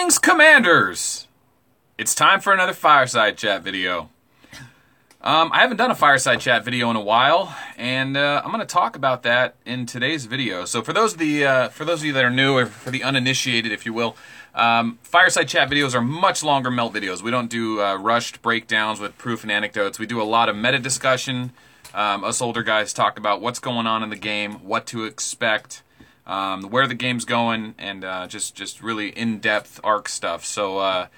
Greetings, Commanders! It's time for another Fireside Chat video. I haven't done a Fireside Chat video in a while, and I'm going to talk about that in today's video. So for those of you that are new, or for the uninitiated, if you will, Fireside Chat videos are much longer melt videos. We don't do rushed breakdowns with proof and anecdotes. We do a lot of meta discussion. Us older guys talk about what's going on in the game, what to expect, where the game's going, and just really in-depth arc stuff. So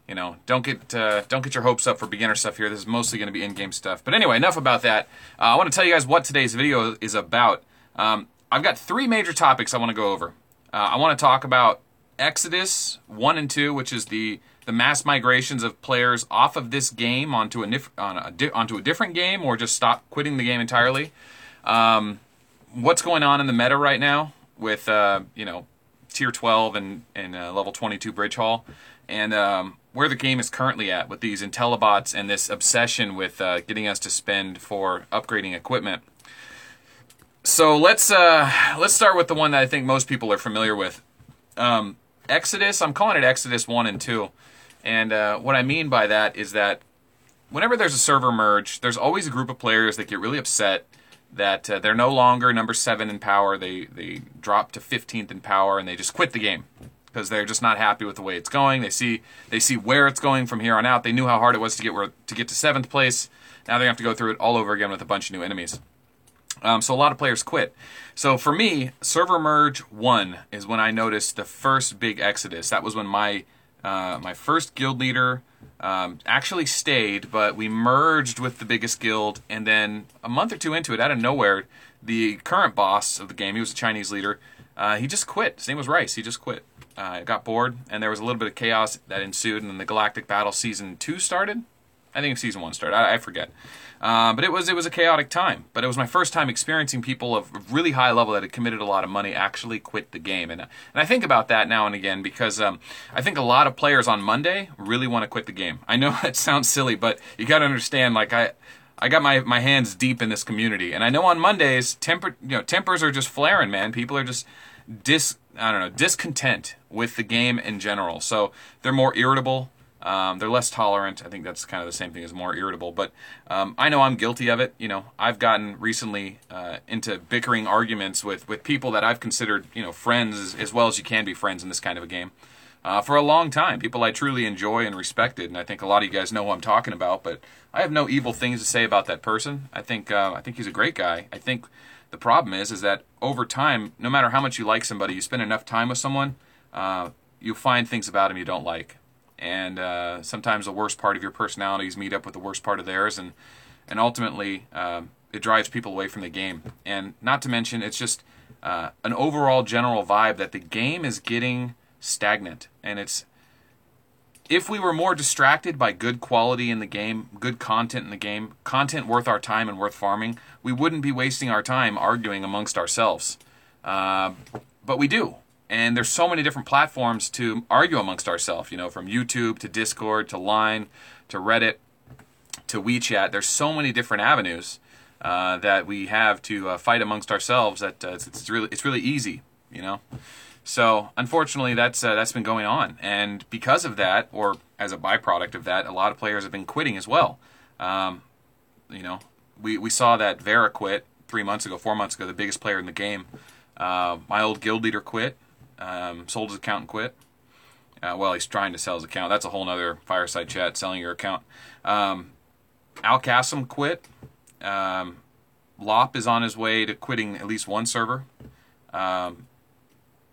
you know, don't get your hopes up for beginner stuff here. This is mostly going to be in-game stuff. But anyway, enough about that. I want to tell you guys what today's video is about. I've got three major topics I want to go over. I want to talk about Exodus 1 and 2, which is the mass migrations of players off of this game onto a different game, or just stop quitting the game entirely. What's going on in the meta right now with you know, tier 12 and level 22 Bridge Hall, and where the game is currently at with these IntelliBots and this obsession with getting us to spend for upgrading equipment. So let's start with the one that I think most people are familiar with. Exodus, I'm calling it Exodus 1 and 2. And what I mean by that is that whenever there's a server merge, there's always a group of players that get really upset that they're no longer number 7 in power. They drop to 15th in power, and they just quit the game because they're just not happy with the way it's going. They see where it's going from here on out. They knew how hard it was to get to 7th place. Now they have to go through it all over again with a bunch of new enemies. So a lot of players quit. So for me, Server Merge 1 is when I noticed the first big exodus. That was when my first guild leader actually stayed, but we merged with the biggest guild, and then a month or two into it, out of nowhere, the current boss of the game, he was a Chinese leader, he just quit. His name was Rice. He just quit. Got bored, and there was a little bit of chaos that ensued, and then the Galactic Battle Season 2 started. I think Season 1 started. I forget. But it was a chaotic time. But it was my first time experiencing people of really high level that had committed a lot of money actually quit the game. And I think about that now and again because I think a lot of players on Monday really want to quit the game. I know it sounds silly, but you got to understand, like, I got my hands deep in this community. And I know on Mondays, tempers are just flaring, man. People are just discontent with the game in general. So they're more irritable. They're less tolerant. I think that's kind of the same thing as more irritable. But I know I'm guilty of it. You know, I've gotten recently into bickering arguments with people that I've considered, you know, friends as well as you can be friends in this kind of a game for a long time. People I truly enjoy and respected, and I think a lot of you guys know who I'm talking about. But I have no evil things to say about that person. I think he's a great guy. I think the problem is that over time, no matter how much you like somebody, you spend enough time with someone, you find things about him you don't like. And sometimes the worst part of your personalities meet up with the worst part of theirs, and ultimately it drives people away from the game. And not to mention, it's just an overall general vibe that the game is getting stagnant. And if we were more distracted by good quality in the game, good content in the game, content worth our time and worth farming, we wouldn't be wasting our time arguing amongst ourselves. But we do. And there's so many different platforms to argue amongst ourselves, you know, from YouTube to Discord to Line to Reddit to WeChat. There's so many different avenues that we have to fight amongst ourselves that it's really easy, you know. So unfortunately, that's been going on, and because of that, or as a byproduct of that, a lot of players have been quitting as well. You know, we saw that Vera quit 4 months ago, the biggest player in the game. My old guild leader quit. Sold his account and quit. Well, he's trying to sell his account. That's a whole other Fireside Chat, selling your account. Al-Qasim quit. Lop is on his way to quitting at least one server.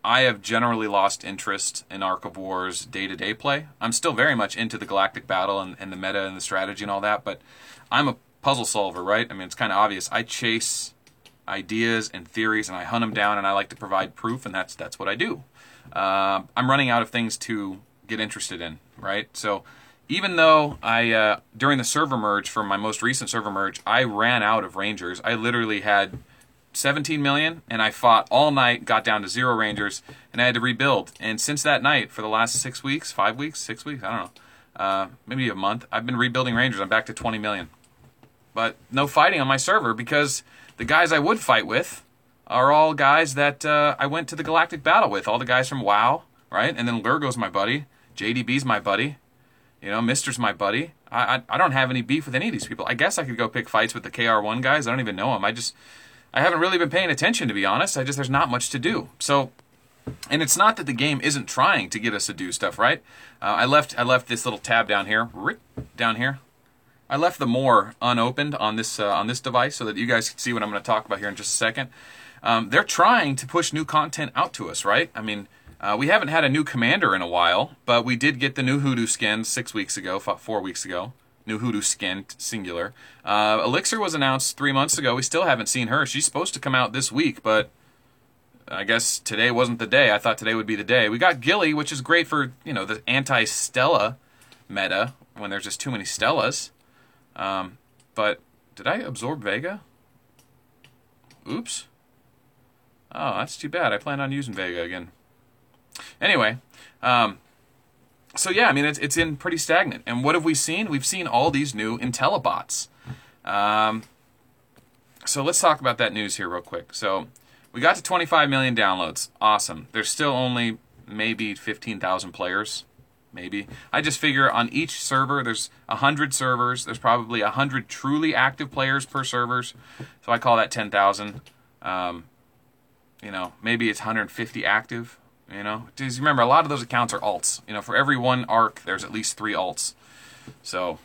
I have generally lost interest in Ark of War's day-to-day play. I'm still very much into the Galactic Battle and the meta and the strategy and all that, but I'm a puzzle solver, right? I mean, it's kind of obvious. I chase ideas and theories, and I hunt them down, and I like to provide proof, and that's what I do. I'm running out of things to get interested in, right? So even though I, during the server merge, for my most recent server merge, I ran out of Rangers. I literally had 17 million, and I fought all night, got down to 0 Rangers, and I had to rebuild. And since that night, for the last 6 weeks, 5 weeks, 6 weeks, I don't know, maybe a month, I've been rebuilding Rangers. I'm back to 20 million. But no fighting on my server because the guys I would fight with are all guys that I went to the Galactic Battle with. All the guys from WoW, right? And then Lurgo's my buddy. JDB's my buddy. You know, Mister's my buddy. I don't have any beef with any of these people. I guess I could go pick fights with the KR1 guys. I don't even know them. I haven't really been paying attention, to be honest. There's not much to do. So, and it's not that the game isn't trying to get us to do stuff, right? I left this little tab down here. I left the more unopened on this device so that you guys can see what I'm going to talk about here in just a second. They're trying to push new content out to us, right? I mean, we haven't had a new commander in a while, but we did get the new Hoodoo skin 4 weeks ago. New Hoodoo skin, singular. Elixir was announced 3 months ago. We still haven't seen her. She's supposed to come out this week, but I guess today wasn't the day. I thought today would be the day. We got Gilly, which is great for, you know, the anti-Stella meta when there's just too many Stellas. But did I absorb Vega? Oops. Oh, that's too bad. I plan on using Vega again. Anyway, so yeah, I mean, it's in pretty stagnant. And what have we seen? We've seen all these new IntelliBots. So let's talk about that news here real quick. So we got to 25 million downloads. Awesome. There's still only maybe 15,000 players. Maybe. I just figure on each server, there's 100 servers. There's probably 100 truly active players per servers. So I call that 10,000. You know, maybe it's 150 active. You know, because remember, a lot of those accounts are alts. You know, for every one arc, there's at least 3 alts. So,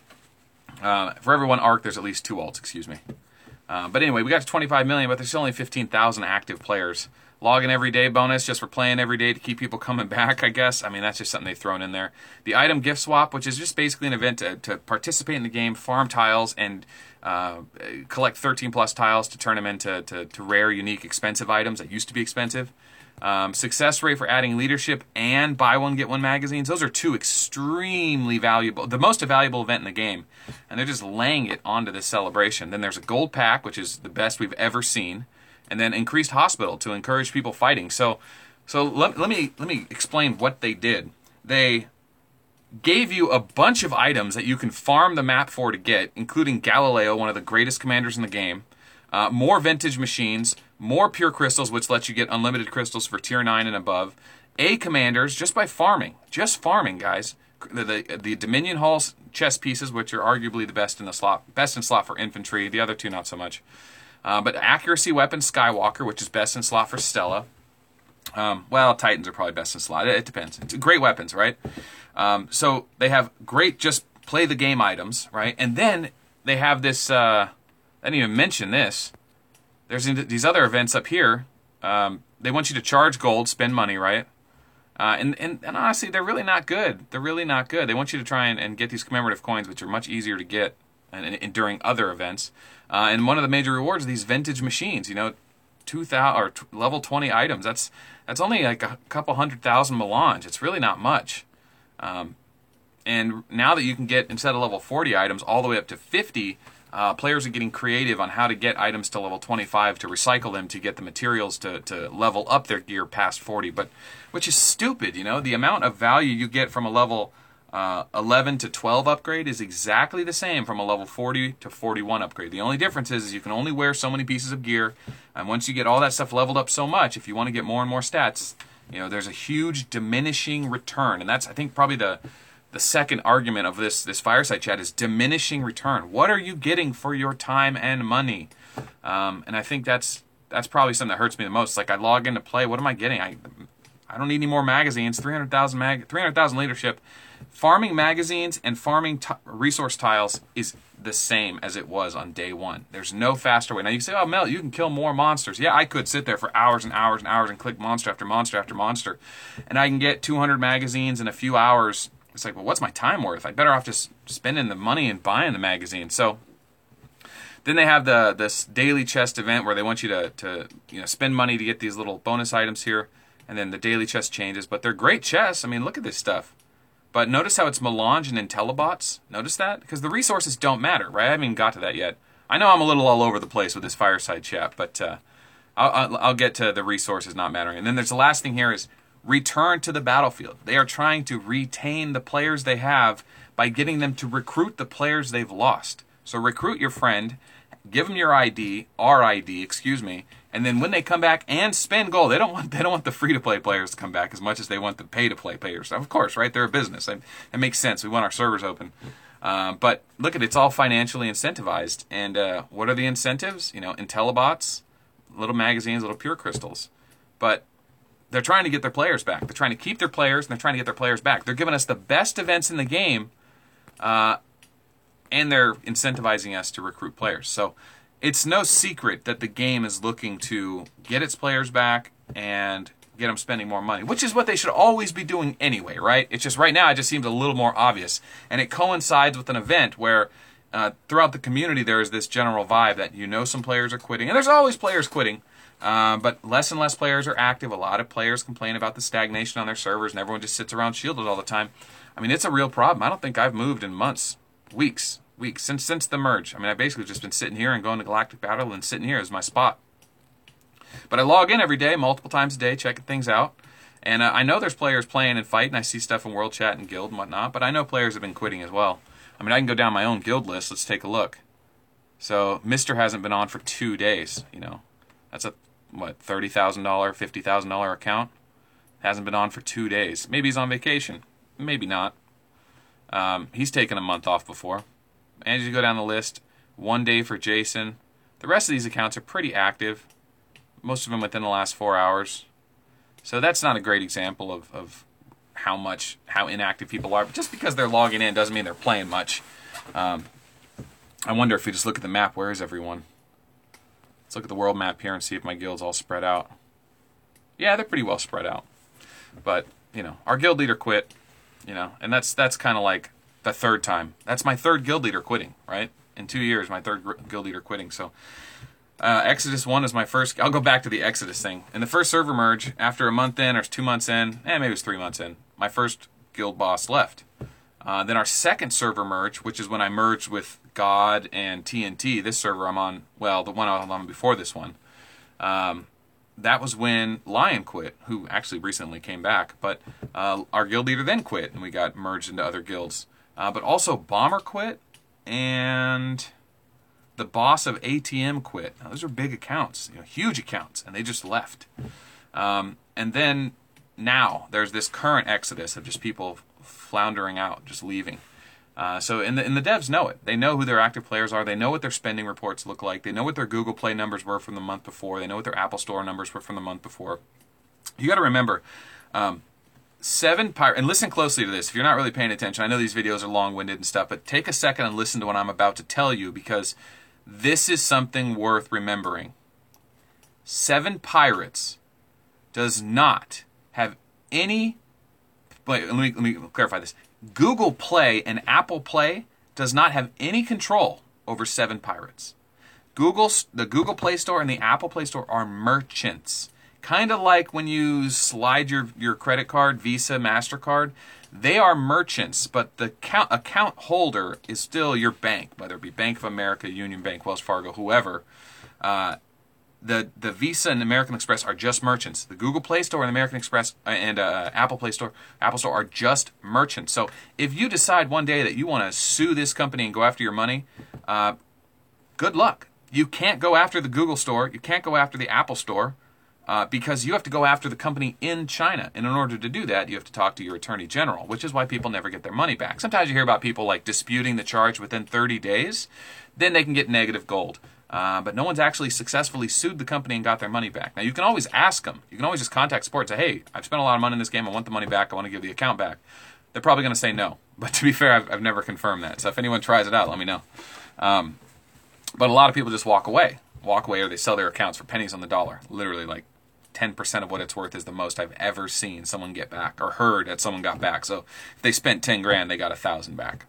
for every one arc, there's at least 2 alts, excuse me. But anyway, we got to 25 million, but there's only 15,000 active players. Login every day bonus just for playing every day to keep people coming back, I guess. I mean, that's just something they've thrown in there. The item gift swap, which is just basically an event to participate in the game, farm tiles, and collect 13 plus tiles to turn them into rare, unique, expensive items that used to be expensive. Success rate for adding leadership and buy one, get one magazines. Those are 2 extremely valuable, the most valuable event in the game. And they're just laying it onto this celebration. Then there's a gold pack, which is the best we've ever seen. And then increased hospital to encourage people fighting. So let me explain what they did. They gave you a bunch of items that you can farm the map for to get, including Galileo, one of the greatest commanders in the game, more vintage machines, more pure crystals, which lets you get unlimited crystals for tier 9 and above, A commanders just by farming. Just farming, guys. The Dominion Hall chess pieces, which are arguably the best in slot for infantry. The other 2 not so much. But accuracy weapon Skywalker, which is best in slot for Stella. Well, Titans are probably best in slot. It depends. It's great weapons, right? So they have great just play the game items, right? And then they have this, I didn't even mention this. There's these other events up here. They want you to charge gold, spend money, right? And honestly, they're really not good. They're really not good. They want you to try and get these commemorative coins, which are much easier to get and during other events. And one of the major rewards are these vintage machines. You know, 2,000 or level 20 items. That's only like a couple 100,000 melange. It's really not much. And now that you can get, instead of level 40 items, all the way up to 50, players are getting creative on how to get items to level 25 to recycle them to get the materials to level up their gear past 40. But which is stupid, you know. The amount of value you get from a level 11 to 12 upgrade is exactly the same from a level 40 to 41 upgrade. The only difference is you can only wear so many pieces of gear, and once you get all that stuff leveled up so much, if you want to get more and more stats, you know, there's a huge diminishing return. And that's, I think, probably the second argument of this fireside chat is diminishing return. What are you getting for your time and money? And I think that's probably something that hurts me the most. Like, I log in to play, what am I getting? I don't need any more magazines. 300,000 leadership. Farming magazines and farming resource tiles is the same as it was on day 1. There's no faster way. Now you say, oh, Mel, you can kill more monsters. Yeah, I could sit there for hours and hours and hours and click monster after monster after monster, and I can get 200 magazines in a few hours. It's like, well, what's my time worth? I'd better off just spending the money and buying the magazine. So then they have this daily chest event where they want you to spend money to get these little bonus items here, and then the daily chest changes. But they're great chests. I mean, look at this stuff. But notice how it's Melange and IntelliBots. Notice that? Because the resources don't matter, right? I haven't even got to that yet. I know I'm a little all over the place with this fireside chat, but I'll get to the resources not mattering. And then there's the last thing here is return to the battlefield. They are trying to retain the players they have by getting them to recruit the players they've lost. So recruit your friend, give them your ID, our ID, excuse me, and then when they come back and spend gold, they don't want the free-to-play players to come back as much as they want the pay-to-play players. Of course, right? They're a business. It makes sense. We want our servers open. But look, it's all financially incentivized. And what are the incentives? You know, IntelliBots, little magazines, little pure crystals. But they're trying to get their players back. They're trying to keep their players, and they're trying to get their players back. They're giving us the best events in the game, and they're incentivizing us to recruit players. So it's no secret that the game is looking to get its players back and get them spending more money, which is what they should always be doing anyway, right? It's just right now it just seems a little more obvious. And it coincides with an event where throughout the community there is this general vibe that some players are quitting. And there's always players quitting, but less and less players are active. A lot of players complain about the stagnation on their servers, and everyone just sits around shielded all the time. I mean, it's a real problem. I don't think I've moved in months, weeks, since the merge. I mean, I've basically just been sitting here and going to Galactic Battle and sitting here as my spot. But I log in every day, multiple times a day, checking things out. And I know there's players playing and fighting. I see stuff in World Chat and Guild and whatnot. But I know players have been quitting as well. I mean, I can go down my own guild list. Let's take a look. So, Mr. hasn't been on for 2 days. You know, that's a, $30,000, $50,000 account. Hasn't been on for 2 days. Maybe he's on vacation. Maybe not. He's taken a month off before. And as you go down the list, 1 day for Jason. The rest of these accounts are pretty active. Most of them within the last 4 hours. So that's not a great example of how inactive people are. But just because they're logging in doesn't mean they're playing much. I wonder if we just look at the map, where is everyone? Let's look at the world map here and see if my guild's all spread out. Yeah, they're pretty well spread out. But, our guild leader quit, and that's kind of like the third time. That's my third guild leader quitting, right? In 2 years, my third guild leader quitting. So Exodus 1 is my first. I'll go back to the Exodus thing. In the first server merge, after a month in or 2 months in, maybe it was 3 months in, my first guild boss left. Then our second server merge, which is when I merged with God and TNT, this server I'm on, well, the one I was on before this one, that was when Lion quit, who actually recently came back. But our guild leader then quit, and we got merged into other guilds. But also Bomber quit, and the boss of ATM quit. Now, those are big accounts, huge accounts, and they just left. And then now there's this current exodus of just people floundering out, just leaving. So the devs know it. They know who their active players are. They know what their spending reports look like. They know what their Google Play numbers were from the month before. They know what their Apple Store numbers were from the month before. You got to remember, 7 pirates, and listen closely to this. If you're not really paying attention, I know these videos are long-winded and stuff, but take a second and listen to what I'm about to tell you, because this is something worth remembering. 7 Pirates does not have any... Wait, let me clarify this. Google Play and Apple Play does not have any control over 7 Pirates. The Google Play Store and the Apple Play Store are merchants. Kind of like when you slide your credit card, Visa, MasterCard. They are merchants, but the account holder is still your bank, whether it be Bank of America, Union Bank, Wells Fargo, whoever. The Visa and American Express are just merchants. The Google Play Store and American Express and Apple Store are just merchants. So if you decide one day that you want to sue this company and go after your money, good luck. You can't go after the Google Store. You can't go after the Apple Store. Because you have to go after the company in China. And in order to do that, you have to talk to your attorney general, which is why people never get their money back. Sometimes you hear about people like disputing the charge within 30 days. Then they can get negative gold. But no one's actually successfully sued the company and got their money back. Now, you can always ask them. You can always just contact support and say, hey, I've spent a lot of money in this game. I want the money back. I want to give the account back. They're probably going to say no. But to be fair, I've never confirmed that. So if anyone tries it out, let me know. But a lot of people just walk away. Or they sell their accounts for pennies on the dollar. Literally, like 10% of what it's worth is the most I've ever seen someone get back, or heard that someone got back. So if they spent 10 grand, they got 1,000 back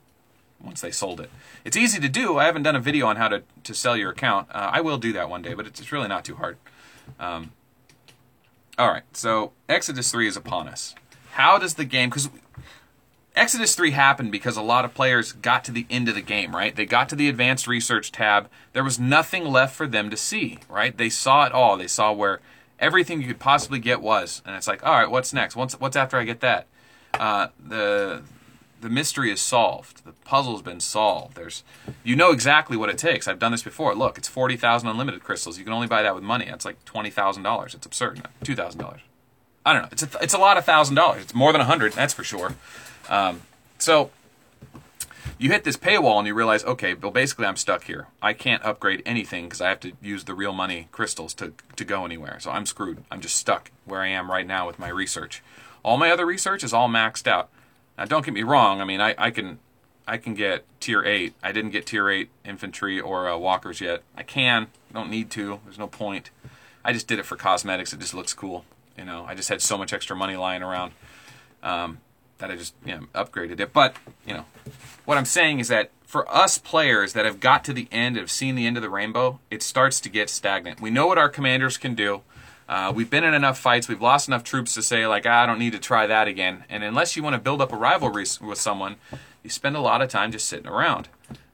once they sold it. It's easy to do. I haven't done a video on how to sell your account. I will do that one day, but it's really not too hard. All right, so Exodus 3 is upon us. How does the game... Because Exodus 3 happened because a lot of players got to the end of the game, right? They got to the advanced research tab. There was nothing left for them to see, right? They saw it all. They saw where everything you could possibly get was. And it's like, all right, what's next? What's after I get that? the mystery is solved. The puzzle's been solved. You know exactly what it takes. I've done this before. Look, it's 40,000 unlimited crystals. You can only buy that with money. That's like $20,000. It's absurd. No, $2,000. I don't know. It's a lot of $1,000. It's more than 100. That's for sure. So you hit this paywall and you realize, okay, well, basically I'm stuck here. I can't upgrade anything because I have to use the real money crystals to go anywhere. So I'm screwed. I'm just stuck where I am right now with my research. All my other research is all maxed out. Now, don't get me wrong. I mean, I can get tier 8. I didn't get tier 8 infantry or walkers yet. I can. Don't need to. There's no point. I just did it for cosmetics. It just looks cool. You know, I just had so much extra money lying around that I just upgraded it. But what I'm saying is that for us players that have got to the end, have seen the end of the rainbow, it starts to get stagnant. We know what our commanders can do. We've been in enough fights, we've lost enough troops to say, like, I don't need to try that again. And unless you want to build up a rivalry with someone, you spend a lot of time just sitting around.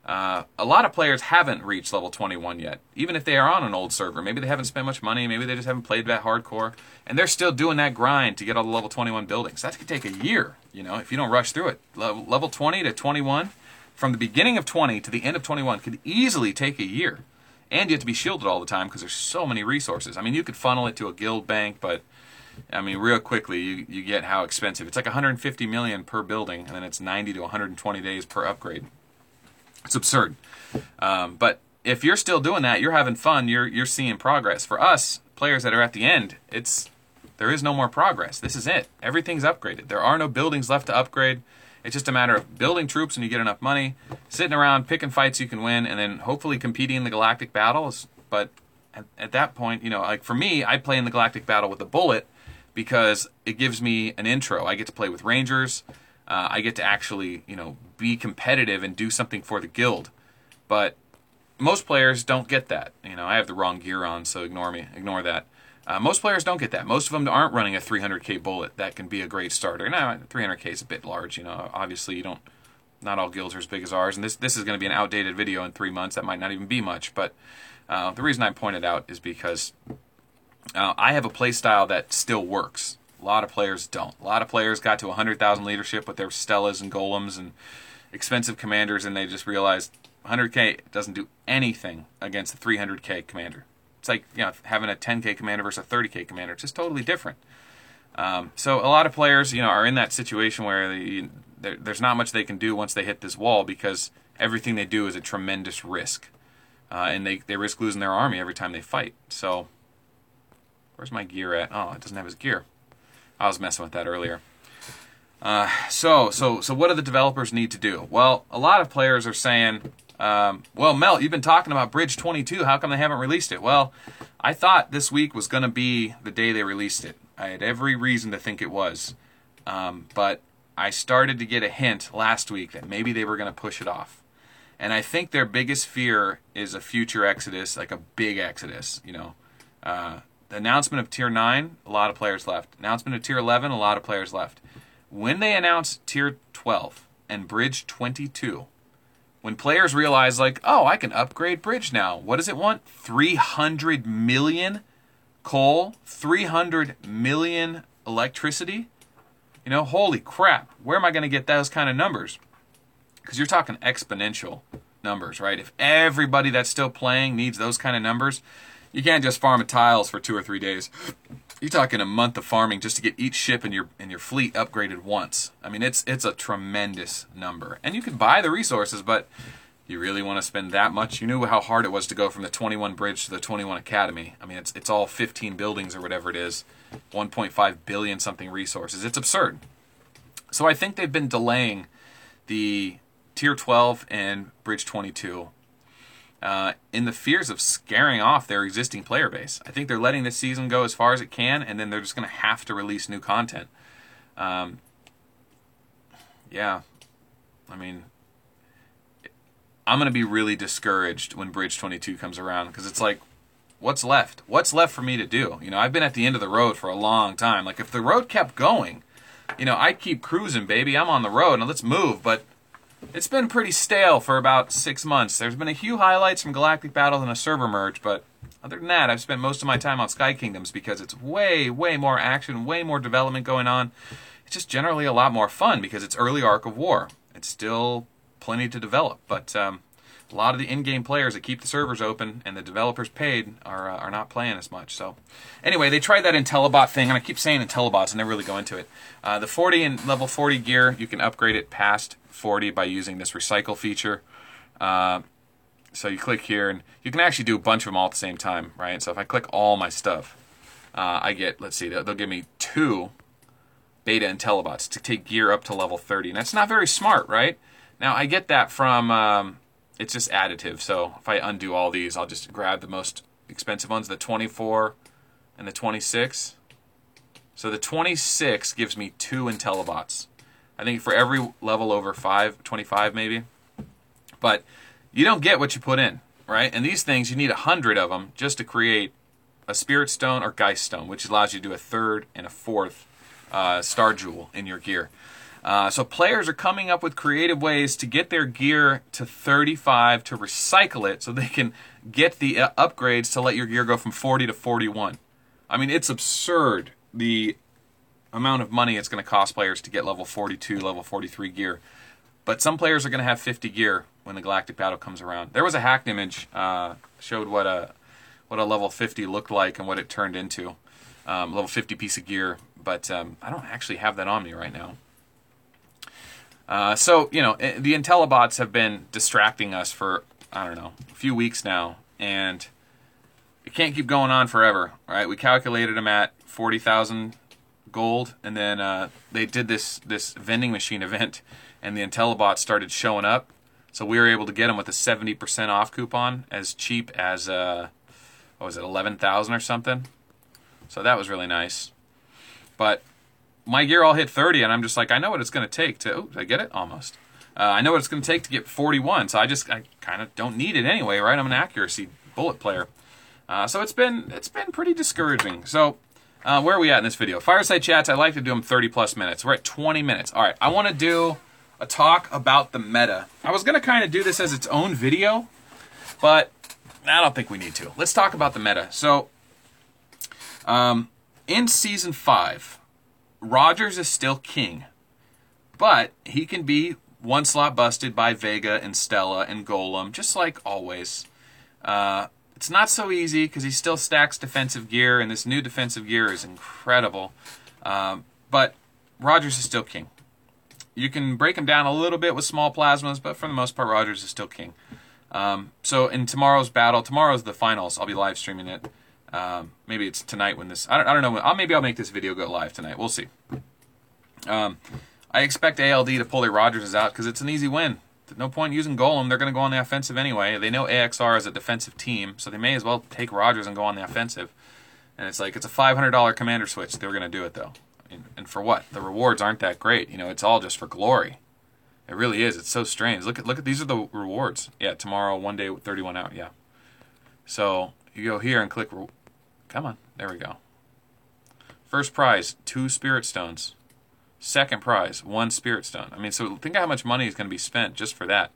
A lot of players haven't reached level 21 yet, even if they are on an old server. Maybe they haven't spent much money, maybe they just haven't played that hardcore, and they're still doing that grind to get all the level 21 buildings. That could take a year, if you don't rush through it. Level 20 to 21, from the beginning of 20 to the end of 21 could easily take a year. And you have to be shielded all the time because there's so many resources. I mean, you could funnel it to a guild bank, but I mean, real quickly, you get how expensive. It's like 150 million per building, and then it's 90 to 120 days per upgrade. It's absurd. But if you're still doing that, you're having fun, you're seeing progress. For us, players that are at the end, there is no more progress. This is it. Everything's upgraded. There are no buildings left to upgrade. It's just a matter of building troops when you get enough money, sitting around, picking fights you can win, and then hopefully competing in the galactic battles. But at that point, like for me, I play in the galactic battle with a bullet because it gives me an intro. I get to play with rangers. I get to actually, be competitive and do something for the guild. But most players don't get that. I have the wrong gear on, so ignore that. Most players don't get that. Most of them aren't running a 300k bullet that can be a great starter. Now, 300k is a bit large. Obviously not all guilds are as big as ours, and this is going to be an outdated video in 3 months. That might not even be much, but the reason I point it out is because I have a playstyle that still works. A lot of players don't. A lot of players got to 100,000 leadership with their Stellas and Golems and expensive commanders, and they just realized 100k doesn't do anything against a 300k commander. It's like having a 10k commander versus a 30k commander. It's just totally different. So a lot of players are in that situation where there's not much they can do once they hit this wall because everything they do is a tremendous risk. And they risk losing their army every time they fight. So where's my gear at? Oh, it doesn't have his gear. I was messing with that earlier. So what do the developers need to do? Well, a lot of players are saying, well, Melt, you've been talking about Bridge 22. How come they haven't released it? Well, I thought this week was going to be the day they released it. I had every reason to think it was. But I started to get a hint last week that maybe they were going to push it off. And I think their biggest fear is a future exodus, like a big exodus, The announcement of Tier 9, a lot of players left. Announcement of Tier 11, a lot of players left. When they announced Tier 12 and Bridge 22, when players realize, oh, I can upgrade Bridge now. What does it want? 300 million coal? 300 million electricity? Holy crap. Where am I going to get those kind of numbers? Because you're talking exponential numbers, right? If everybody that's still playing needs those kind of numbers, you can't just farm tiles for 2 or 3 days. You're talking a month of farming just to get each ship in your fleet upgraded once. I mean, it's a tremendous number. And you can buy the resources, but you really want to spend that much? You knew how hard it was to go from the 21 bridge to the 21 academy. I mean, it's all 15 buildings or whatever it is, 1.5 billion something resources. It's absurd. So I think they've been delaying the Tier 12 and Bridge 22 in the fears of scaring off their existing player base. I think they're letting this season go as far as it can, and then they're just going to have to release new content. Yeah, I mean, I'm going to be really discouraged when Bridge 22 comes around, because it's like, what's left? What's left for me to do? I've been at the end of the road for a long time. Like, if the road kept going, I'd keep cruising, baby. I'm on the road, and let's move, but it's been pretty stale for about 6 months. There's been a few highlights from Galactic Battles and a server merge, but other than that, I've spent most of my time on Sky Kingdoms because it's way, way more action, way more development going on. it's just generally a lot more fun because it's early Ark of War. It's still plenty to develop, but a lot of the in-game players that keep the servers open and the developers paid are not playing as much. So anyway, they tried that IntelliBot thing, and I keep saying IntelliBots and never really go into it. The 40 and level 40 gear, you can upgrade it past 40 by using this recycle feature. So you click here, and you can actually do a bunch of them all at the same time, right? So if I click all my stuff, I get, let's see, they'll give me 2 beta IntelliBots to take gear up to level 30. And that's not very smart, right? Now, I get that from, it's just additive. So if I undo all these, I'll just grab the most expensive ones, the 24 and the 26. So the 26 gives me 2 IntelliBots. I think for every level over 25 maybe. But you don't get what you put in, right? And these things, you need 100 of them just to create a Spirit Stone or Geist Stone, which allows you to do a 3rd and a 4th Star Jewel in your gear. So players are coming up with creative ways to get their gear to 35 to recycle it so they can get the upgrades to let your gear go from 40 to 41. I mean, it's absurd the amount of money it's going to cost players to get level 42, level 43 gear. But some players are going to have 50 gear when the Galactic Battle comes around. There was a hacked image showed what a level 50 looked like and what it turned into. Level 50 piece of gear, but I don't actually have that on me right now. So, you know, the IntelliBots have been distracting us for, I don't know, a few weeks now, and it can't keep going on forever, right? We calculated them at 40,000 gold, and then they did this vending machine event, and the IntelliBots started showing up, so we were able to get them with a 70% off coupon, as cheap as, what was it, 11,000 or something? So that was really nice. But my gear all hit 30, and I'm just like, I know what it's going to take to... Oh, did I get it? Almost. I know what it's going to take to get 41, so I kind of don't need it anyway, right? I'm an accuracy bullet player. So it's been pretty discouraging. So where are we at in this video? Fireside chats, I like to do them 30-plus minutes. We're at 20 minutes. All right, I want to do a talk about the meta. I was going to kind of do this as its own video, but I don't think we need to. Let's talk about the meta. So in Season 5... Rogers is still king, but he can be one slot busted by Vega and Stella and Golem, just like always. It's not so easy because he still stacks defensive gear, and this new defensive gear is incredible. But Rogers is still king. You can break him down a little bit with small plasmas, but for the most part, Rogers is still king. So in tomorrow's battle, tomorrow's the finals. I'll be live streaming it. Maybe it's tonight when this... I don't know. Maybe I'll make this video go live tonight. We'll see. I expect ALD to pull their Rogers out because it's an easy win. There's no point using Golem. They're going to go on the offensive anyway. They know AXR is a defensive team, so they may as well take Rogers and go on the offensive. And it's like, it's a $500 commander switch. They were going to do it, though. And for what? The rewards aren't that great. You know, it's all just for glory. It really is. It's so strange. Look at these are the rewards. Yeah, tomorrow, 1 day, 31 out. Yeah. So you go here and click... Come on. There we go. First prize, 2 Spirit Stones. Second prize, 1 Spirit Stone. I mean, so think how much money is going to be spent just for that.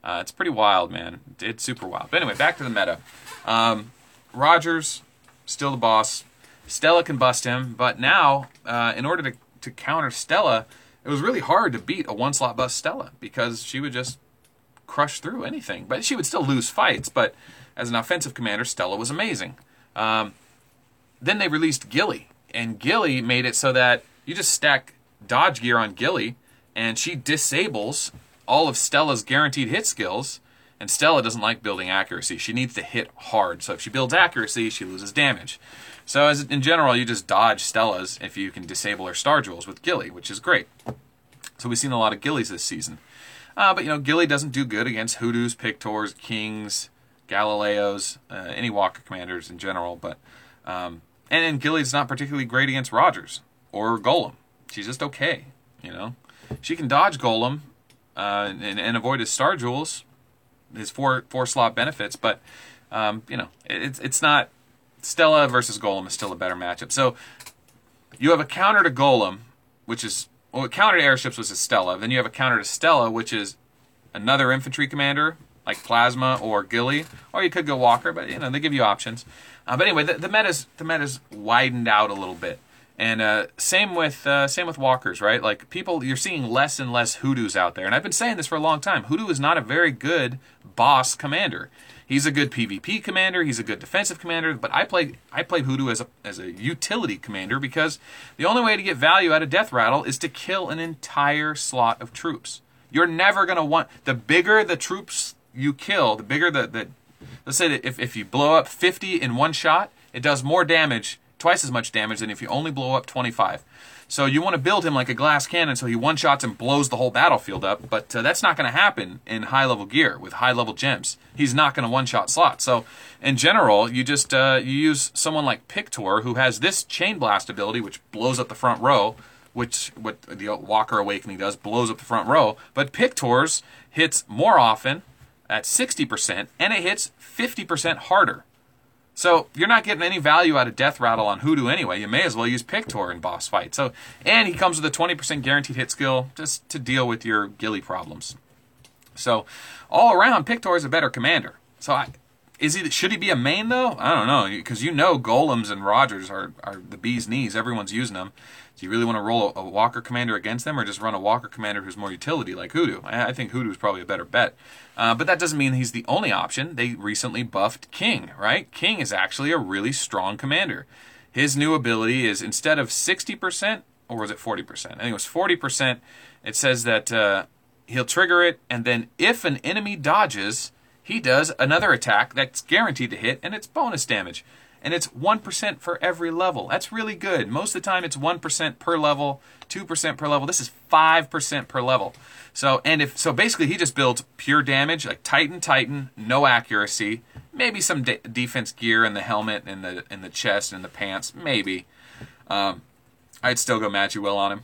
It's pretty wild, man. It's super wild. But anyway, back to the meta. Rogers, still the boss. Stella can bust him, but now, in order to counter Stella, it was really hard to beat a one-slot bust Stella because she would just crush through anything. But she would still lose fights, but as an offensive commander, Stella was amazing. Then they released Gilly, and Gilly made it so that you just stack dodge gear on Gilly, and she disables all of Stella's guaranteed hit skills, and Stella doesn't like building accuracy. She needs to hit hard, so if she builds accuracy, she loses damage. So in general, you just dodge Stella's if you can disable her Star Jewels with Gilly, which is great. So we've seen a lot of Gillys this season. But, you know, Gilly doesn't do good against Hoodoos, Pictors, Kings, Galileos, any Walker commanders in general, but... And Gilly's not particularly great against Rogers or Golem. She's just okay, you know. She can dodge Golem and avoid his Star Jewels, his four slot benefits, but you know, it's not... Stella versus Golem is still a better matchup. So you have a counter to Golem, which is... Well, counter to airships was Stella. Then you have a counter to Stella, which is another infantry commander, like Plasma or Gilly, or you could go Walker, but you know they give you options. But anyway, the meta's widened out a little bit, And same with walkers, right? Like people, you're seeing less and less hoodoos out there, and I've been saying this for a long time. Hoodoo is not a very good boss commander. He's a good PvP commander. He's a good defensive commander. But I play Hoodoo as a utility commander because the only way to get value out of Death Rattle is to kill an entire slot of troops. You're never going to want... The bigger the troops you kill, the bigger the let's say that if you blow up 50 in one shot, it does more damage, twice as much damage than if you only blow up 25. So you want to build him like a glass cannon so he one-shots and blows the whole battlefield up, but that's not going to happen in high-level gear with high-level gems. He's not going to one-shot slot. So in general, you just you use someone like Pictor, who has this Chain Blast ability, which blows up the front row, which what the Walker Awakening does, blows up the front row. But Pictor's hits more often at 60%, and it hits 50% harder. So you're not getting any value out of Death Rattle on Hoodoo anyway. You may as well use Pictor in boss fight. So, and he comes with a 20% guaranteed hit skill just to deal with your ghillie problems. So all around, Pictor is a better commander. So should he be a main though? I don't know, because you know Golems and Rogers are the bee's knees. Everyone's using them. Do you really want to roll a Walker commander against them, or just run a Walker commander who's more utility like Hoodoo? I think Hoodoo is probably a better bet. But that doesn't mean he's the only option. They recently buffed King, right? King is actually a really strong commander. His new ability is, instead of 60%, or was it 40%? I think it was 40%. It says that he'll trigger it, and then if an enemy dodges, he does another attack that's guaranteed to hit, and it's bonus damage. And it's 1% for every level. That's really good. Most of the time it's 1% per level, 2% per level. This is 5% per level. So basically he just builds pure damage, like Titan, no accuracy, maybe some defense gear in the helmet and the chest and the pants, maybe. I'd still go Magicwell on him.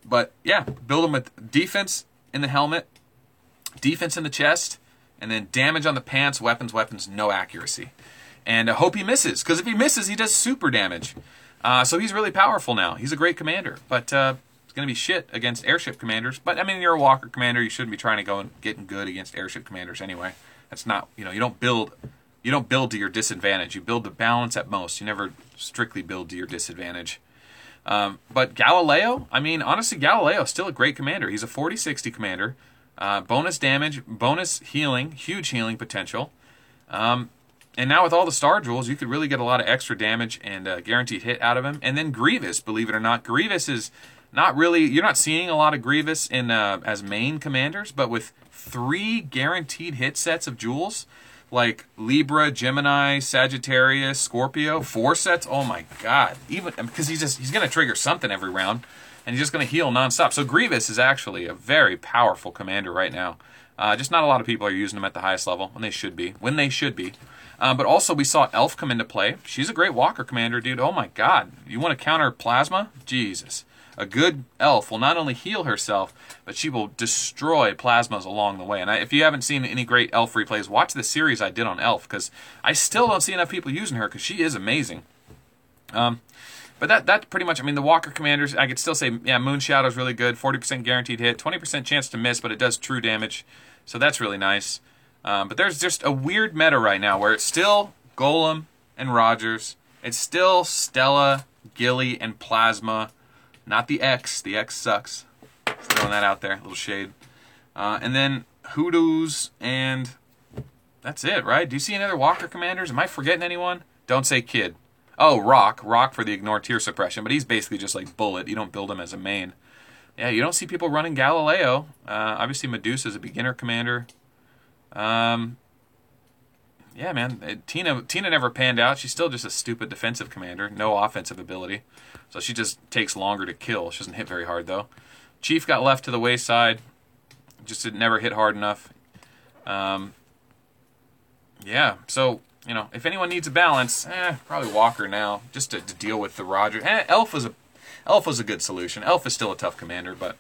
But yeah, build him with defense in the helmet, defense in the chest, and then damage on the pants, weapons, no accuracy. And I hope he misses, because if he misses, he does super damage. So he's really powerful now. He's a great commander, but it's going to be shit against airship commanders. But I mean, you're a Walker commander. You shouldn't be trying to go and getting good against airship commanders anyway. That's not, you don't build to your disadvantage. You build to balance at most. You never strictly build to your disadvantage. But Galileo, I mean, honestly, Galileo is still a great commander. He's a 40-60 commander. Bonus damage, bonus healing, huge healing potential. And now with all the star jewels, you could really get a lot of extra damage and guaranteed hit out of him. And then Grievous, believe it or not, Grievous is not really, you're not seeing a lot of Grievous in as main commanders, but with 3 guaranteed hit sets of jewels, like Libra, Gemini, Sagittarius, Scorpio, 4 sets. Oh my God! Even because he's going to trigger something every round, and he's just going to heal nonstop. So Grievous is actually a very powerful commander right now. Just not a lot of people are using him at the highest level when they should be. But also we saw Elf come into play. She's a great Walker commander, dude. Oh my God! You want to counter Plasma? Jesus. A good elf will not only heal herself, but she will destroy plasmas along the way. And if you haven't seen any great elf replays, watch the series I did on elf, because I still don't see enough people using her, because she is amazing. But that's pretty much, I mean, the Walker commanders, I could still say, yeah, Moonshadow's really good, 40% guaranteed hit, 20% chance to miss, but it does true damage, so that's really nice. But there's just a weird meta right now, where it's still Golem and Rogers, it's still Stella, Ghillie, and Plasma. Not the X. The X sucks. Just throwing that out there. A little shade. And then Hoodoos, and that's it, right? Do you see any other Walker commanders? Am I forgetting anyone? Don't say Kid. Oh, Rock. Rock for the ignore tier suppression, but he's basically just like Bullet. You don't build him as a main. Yeah, you don't see people running Galileo. Obviously, Medusa's a beginner commander. Yeah, man. Tina never panned out. She's still just a stupid defensive commander. No offensive ability. So she just takes longer to kill. She doesn't hit very hard, though. Chief got left to the wayside. Just did never hit hard enough. Yeah, so, if anyone needs a balance, probably Walker now, just to deal with the Roger. Elf was a good solution. Elf is still a tough commander, but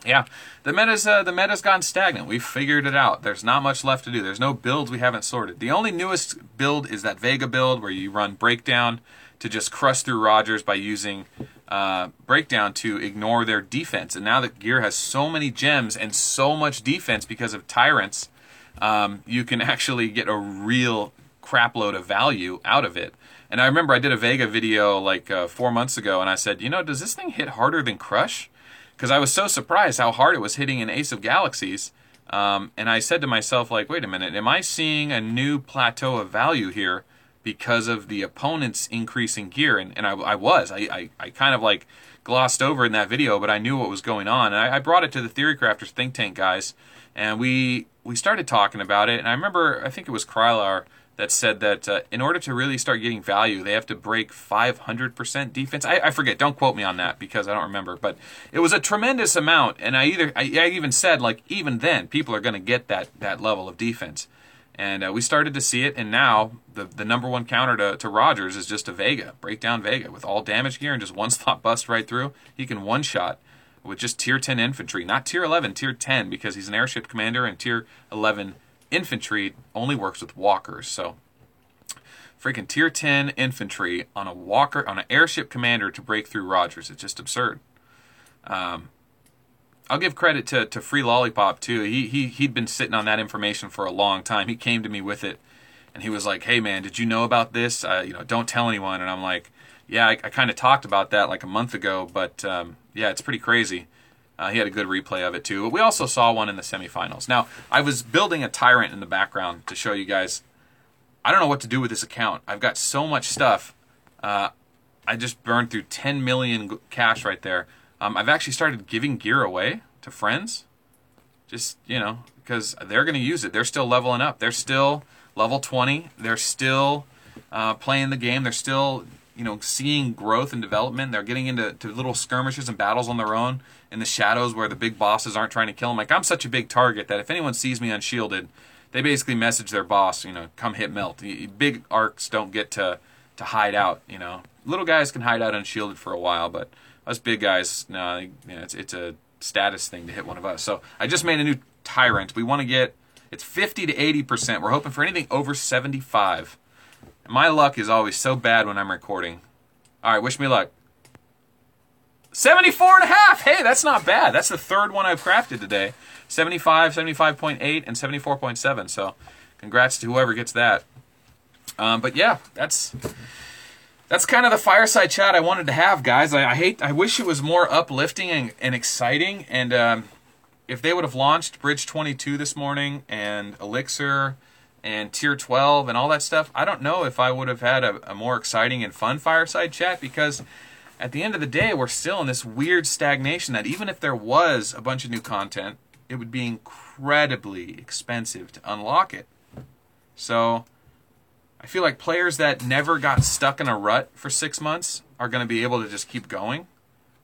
yeah, the meta's gone stagnant. We've figured it out. There's not much left to do. There's no builds we haven't sorted. The only newest build is that Vega build where you run Breakdown to just crush through Rogers by using Breakdown to ignore their defense. And now that gear has so many gems and so much defense because of Tyrants, you can actually get a real crapload of value out of it. And I remember I did a Vega video like 4 months ago, and I said, you know, does this thing hit harder than Crush? Because I was so surprised how hard it was hitting in Ace of Galaxies. And I said to myself, like, wait a minute, am I seeing a new plateau of value here because of the opponent's increasing gear? And I was. I kind of like glossed over in that video, but I knew what was going on. And I brought it to the Theory Crafters think tank guys, and we started talking about it. And I remember, I think it was Krylar that said that in order to really start getting value, they have to break 500% defense. I forget, don't quote me on that because I don't remember, but it was a tremendous amount. And I even said, like, even then, people are going to get that level of defense. And we started to see it, and now the number one counter to Rogers is just a Vega, breakdown Vega, with all damage gear and just one slot bust right through. He can one-shot with just tier 10 infantry, not tier 11, tier 10, because he's an airship commander, and tier 11 infantry only works with walkers. So freaking tier 10 infantry on a walker, on an airship commander to break through Rogers. It's just absurd. I'll give credit to Free Lollipop too. He'd been sitting on that information for a long time. He came to me with it, and he was like, "Hey man, did you know about this? You know, don't tell anyone." And I'm like, "Yeah, I kind of talked about that like a month ago, but yeah, it's pretty crazy." He had a good replay of it too. But we also saw one in the semifinals. Now, I was building a Tyrant in the background to show you guys. I don't know what to do with this account. I've got so much stuff. I just burned through 10 million cash right there. I've actually started giving gear away to friends, just, you know, because they're going to use it. They're still leveling up. They're still level 20. They're still playing the game. They're still, you know, seeing growth and development. They're getting into little skirmishes and battles on their own in the shadows where the big bosses aren't trying to kill them. Like, I'm such a big target that if anyone sees me unshielded, they basically message their boss, you know, come hit melt. Big arcs don't get to hide out, you know. Little guys can hide out unshielded for a while, but us big guys, no, you know, it's a status thing to hit one of us. So I just made a new Tyrant. We want to get, it's 50 to 80%. We're hoping for anything over 75. And my luck is always so bad when I'm recording. All right, wish me luck. 74.5. Hey, that's not bad. That's the third one I've crafted today. 75, 75.8, and 74.7. So congrats to whoever gets that. But yeah, that's kind of the fireside chat I wanted to have, guys. I wish it was more uplifting and exciting. And if they would have launched Bridge 22 this morning and Elixir and Tier 12 and all that stuff, I don't know if I would have had a more exciting and fun fireside chat, because at the end of the day, we're still in this weird stagnation that even if there was a bunch of new content, it would be incredibly expensive to unlock it. So I feel like players that never got stuck in a rut for 6 months are going to be able to just keep going.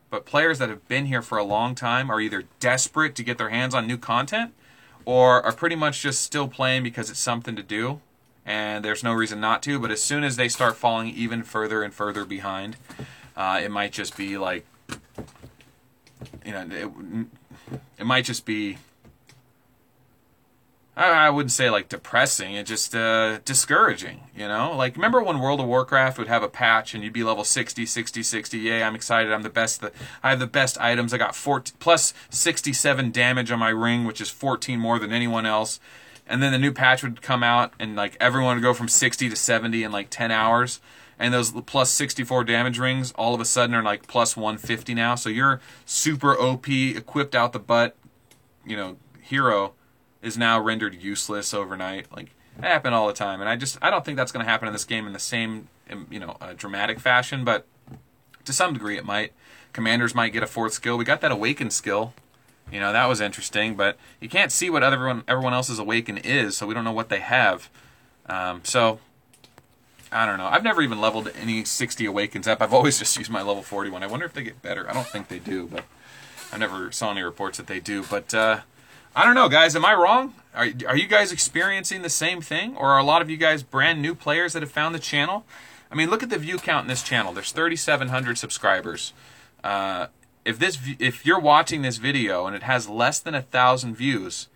But players that have been here for a long time are either desperate to get their hands on new content or are pretty much just still playing because it's something to do and there's no reason not to. But as soon as they start falling even further and further behind, it might just be like, you know, it might just be, I wouldn't say like depressing, it's just discouraging, you know? Like, remember when World of Warcraft would have a patch and you'd be level 60, 60, 60, yay, I'm excited, I'm the best, I have the best items, I got 14, plus 67 damage on my ring, which is 14 more than anyone else, and then the new patch would come out and like everyone would go from 60 to 70 in like 10 hours, and those plus 64 damage rings all of a sudden are like plus 150 now, so you're super OP, equipped out the butt, you know, hero is now rendered useless overnight. Like, that happened all the time, and I don't think that's going to happen in this game in the same, you know, dramatic fashion, but to some degree it might. Commanders might get a fourth skill. We got that Awaken skill. You know, that was interesting, but you can't see what everyone else's Awaken is, so we don't know what they have. So, I don't know. I've never even leveled any 60 Awakens up. I've always just used my level 41. I wonder if they get better. I don't think they do, but I never saw any reports that they do. But I don't know, guys. Am I wrong? Are you guys experiencing the same thing? Or are a lot of you guys brand new players that have found the channel? I mean, look at the view count in this channel. There's 3,700 subscribers. If you're watching this video and it has less than 1,000 views,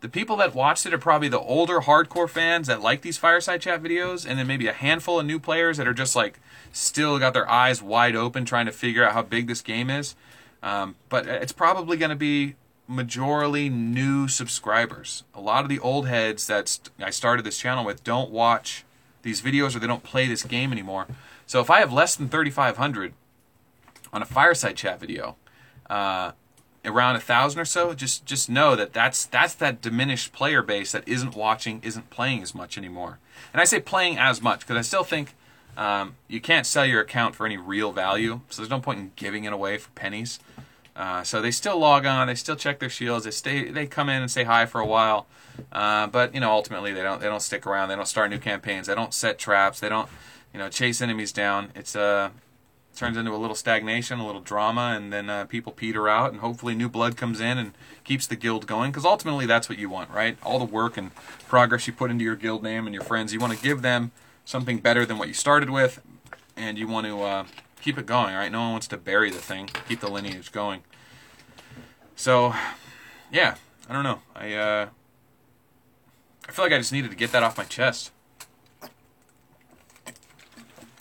the people that watched it are probably the older hardcore fans that like these fireside chat videos, and then maybe a handful of new players that are just like still got their eyes wide open trying to figure out how big this game is. But it's probably going to be majorly new subscribers. A lot of the old heads that I started this channel with don't watch these videos or they don't play this game anymore. So if I have less than 3,500 on a fireside chat video, around 1,000 or so, just know that that's that diminished player base that isn't watching, isn't playing as much anymore. And I say playing as much because I still think you can't sell your account for any real value, so there's no point in giving it away for pennies. So they still log on, they still check their shields, they come in and say hi for a while, but you know, ultimately they don't stick around, they don't start new campaigns, they don't set traps, they don't, you know, chase enemies down. It's turns into a little stagnation, a little drama, and then people peter out, and hopefully new blood comes in and keeps the guild going, because ultimately that's what you want, right? All the work and progress you put into your guild name and your friends, you want to give them something better than what you started with, and you want to keep it going, right? No one wants to bury the thing, keep the lineage going. So, yeah, I don't know. I feel like I just needed to get that off my chest.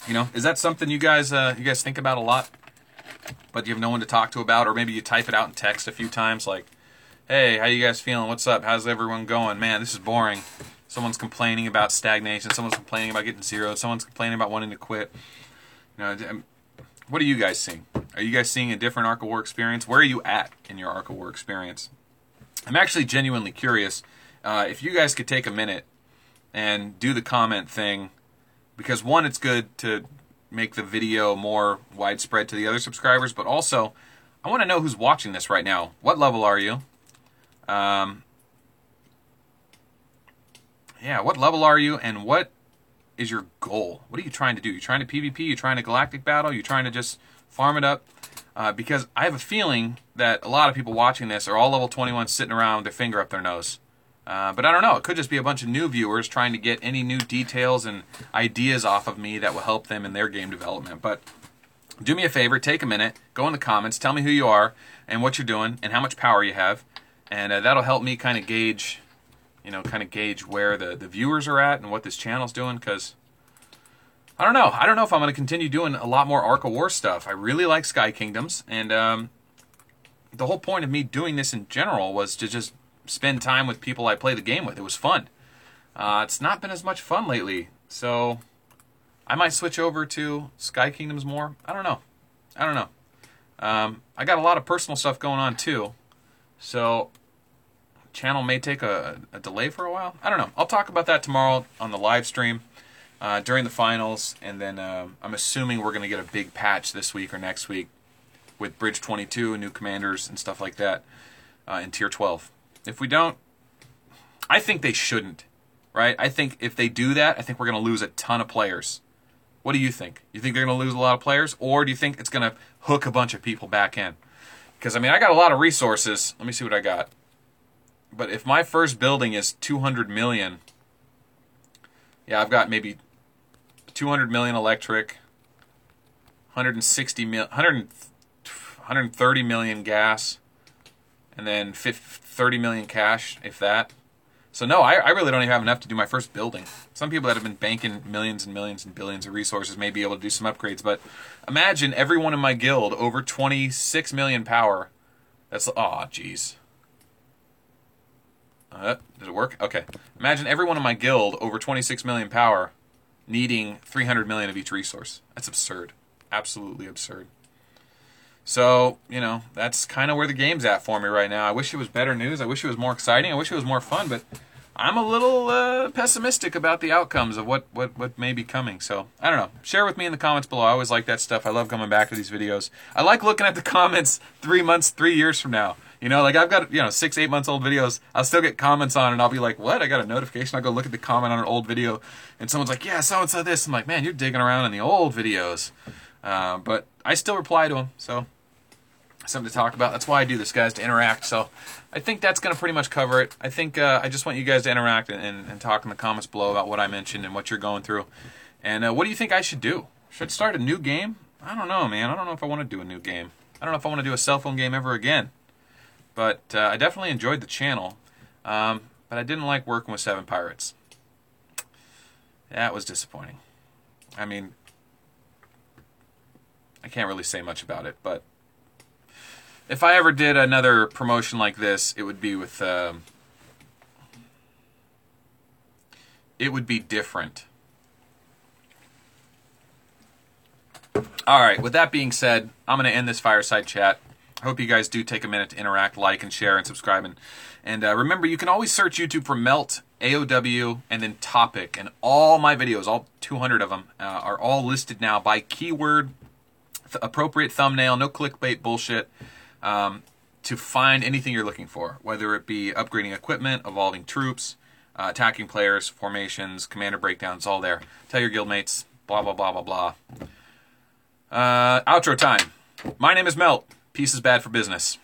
You know, is that something you guys think about a lot, but you have no one to talk to about, or maybe you type it out in text a few times, like, "Hey, how you guys feeling? What's up? How's everyone going? Man, this is boring." Someone's complaining about stagnation. Someone's complaining about getting zeroed. Someone's complaining about wanting to quit. You know, what are you guys seeing? Are you guys seeing a different Ark of War experience? Where are you at in your Ark of War experience? I'm actually genuinely curious if you guys could take a minute and do the comment thing. Because one, it's good to make the video more widespread to the other subscribers, but also, I want to know who's watching this right now. What level are you? Yeah, what level are you, and what is your goal? What are you trying to do? You trying to PvP? You trying to galactic battle? You trying to just farm it up? Because I have a feeling that a lot of people watching this are all level 21 sitting around with their finger up their nose. But I don't know, it could just be a bunch of new viewers trying to get any new details and ideas off of me that will help them in their game development. But do me a favor, take a minute, go in the comments, tell me who you are and what you're doing and how much power you have. And that'll help me kind of gauge, where the viewers are at and what this channel's doing, because I don't know. I don't know if I'm going to continue doing a lot more Ark of War stuff. I really like Sky Kingdoms, and the whole point of me doing this in general was to just spend time with people I play the game with. It was fun. It's not been as much fun lately, so I might switch over to Sky Kingdoms more. I don't know. I got a lot of personal stuff going on too, so channel may take a delay for a while. I don't know. I'll talk about that tomorrow on the live stream during the finals, and then I'm assuming we're going to get a big patch this week or next week with Bridge 22 and new commanders and stuff like that in Tier 12. If we don't, I think they shouldn't, right? I think if they do that, I think we're going to lose a ton of players. What do you think? You think they're going to lose a lot of players? Or do you think it's going to hook a bunch of people back in? Because, I mean, I got a lot of resources. Let me see what I got. But if my first building is 200 million, yeah, I've got maybe 200 million electric, 130 million gas, and then 30 million cash, if that. So no, I really don't even have enough to do my first building. Some people that have been banking millions and millions and billions of resources may be able to do some upgrades, but imagine everyone in my guild over 26 million power. That's, oh, jeez. Did it work? Okay. Imagine everyone in my guild over 26 million power needing 300 million of each resource. That's absurd. Absolutely absurd. So, you know, that's kind of where the game's at for me right now. I wish it was better news. I wish it was more exciting. I wish it was more fun, but I'm a little pessimistic about the outcomes of what may be coming. So, I don't know. Share with me in the comments below. I always like that stuff. I love coming back to these videos. I like looking at the comments 3 months, 3 years from now. You know, like I've got, 6, 8 months old videos. I'll still get comments on, and I'll be like, what? I got a notification. I'll go look at the comment on an old video, and someone's like, yeah, so-and-so said this. I'm like, man, you're digging around in the old videos. But I still reply to them, so something to talk about. That's why I do this, guys, to interact. So I think that's going to pretty much cover it. I think I just want you guys to interact and talk in the comments below about what I mentioned and what you're going through. And what do you think I should do? Should I start a new game? I don't know, man. I don't know if I want to do a new game. I don't know if I want to do a cell phone game ever again. But I definitely enjoyed the channel. But I didn't like working with 7 Pirates. That was disappointing. I mean, I can't really say much about it, but if I ever did another promotion like this, it would be with, it would be different. All right, with that being said, I'm going to end this fireside chat. I hope you guys do take a minute to interact, like, and share, and subscribe. And remember, you can always search YouTube for Melt, AOW, and then Topic. And all my videos, all 200 of them, are all listed now by keyword, appropriate thumbnail, no clickbait bullshit, to find anything you're looking for, whether it be upgrading equipment, evolving troops, attacking players, formations, commander breakdowns, all there. Tell your guildmates, blah, blah, blah, blah, blah. Outro time. My name is Melt. Peace is bad for business.